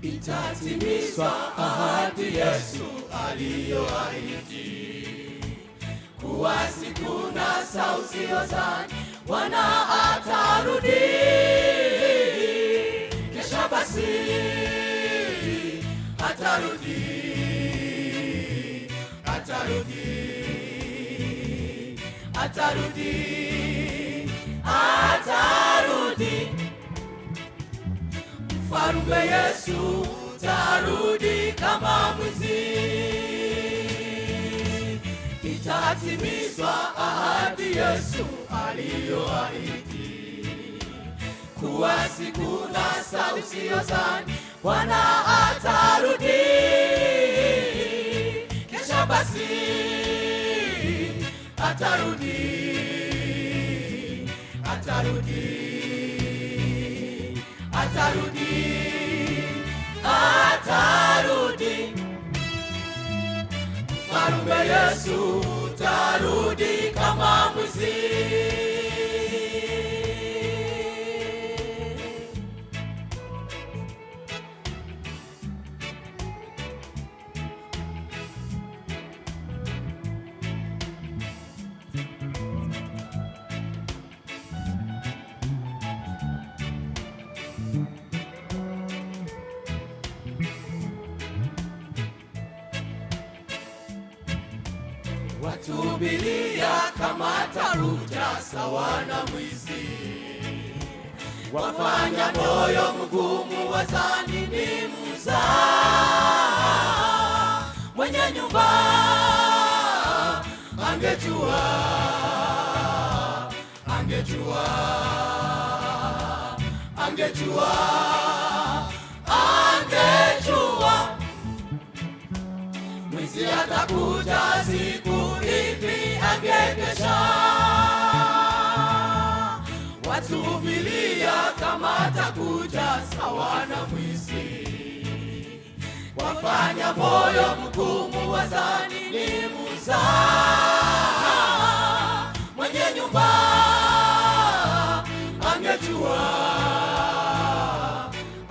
itatimizwa ahadi Yesu aliyoahidi, kuwa siku na saa usiozani Bwana atarudi. Kesha basi atarudi, atarudi, atarudi, atarudi. Mfalme Yesu tarudi kama mwizi, itatimizwa ahadi Yesu aliyoahidi, kuwa siku na saa usiozani Bwana atarudi. Kesha basi atarudi, atarudi, atarudi, atarudi. Mfalme Yesu tarudi kama mwizi. Watubilia kama taruja sawa na mwizi, wafanya moyo mgumu wazani ni mzaa. Mwenye nyumba angejua, angejua, angejua, angejua mwizi atakuja siku ipi angekesha. Watubilia kama atakuja sawa na mwizi, wafanya moyo mgumu wazani ni mzaa. Mwenye nyumba angejua,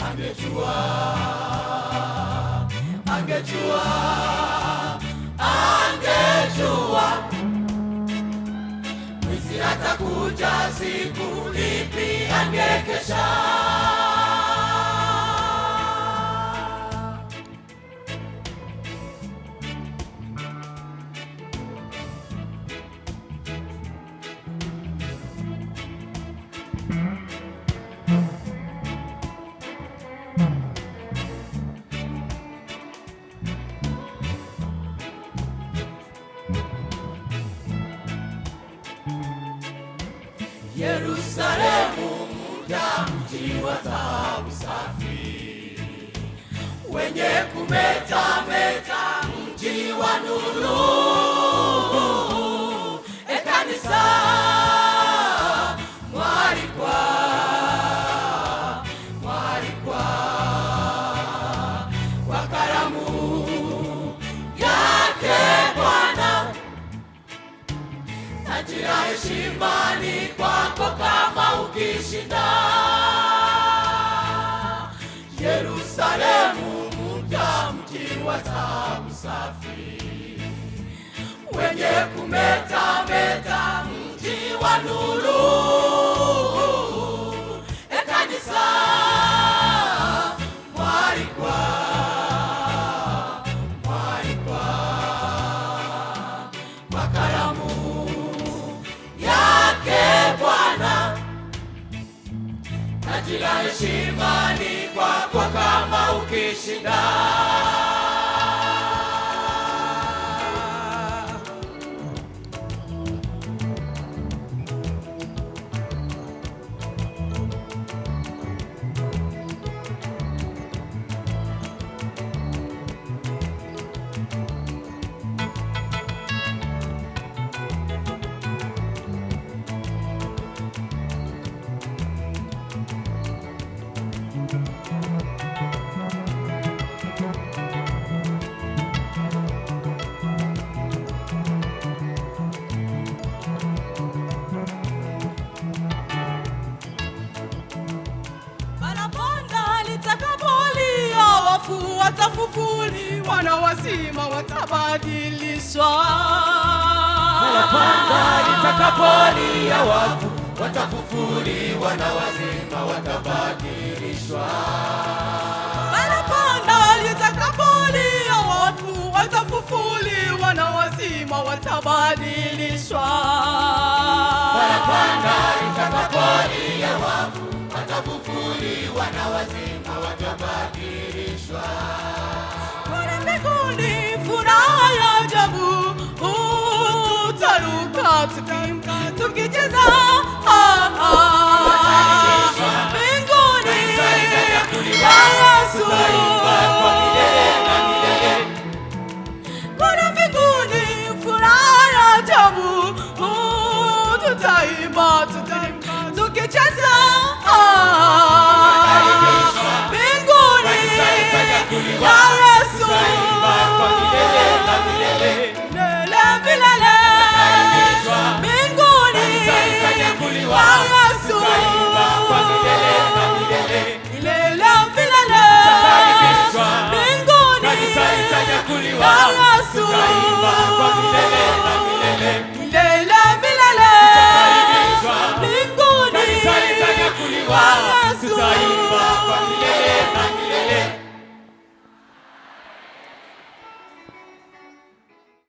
angejua, angejua, angejua mwizi atakuja siku ipi angekesha. Yerusalemu muda mji wa dhahabu safi, wenye kumetameta mji wa nuru. Kanisa mwalikwa, mwalikwa kwa karamu yake Bwana. Tajira heshima ni kwako kama ukishinda. Yerusalemu mpya mji wa dhahabu safi, wenye kumetameta mji wa nuru. Kanisa mwalikwa, mwalikwa kwa karamu yake Bwana. Tajira heshima ni kwako kama ukishinda. wafu watafufuliwa na wazima watabadilishwa. Parapanda litakapolia wafu watafufuliwa na wazima watabadilishwa. Parapanda litakapolia wafu watafufuliwa na wazima watabadilishwa. Parapanda litakapolia wafu watafufuliwa na wazima watabadilishwa. Kule mbinguni furaha ya ajabu, utaruka tukiimba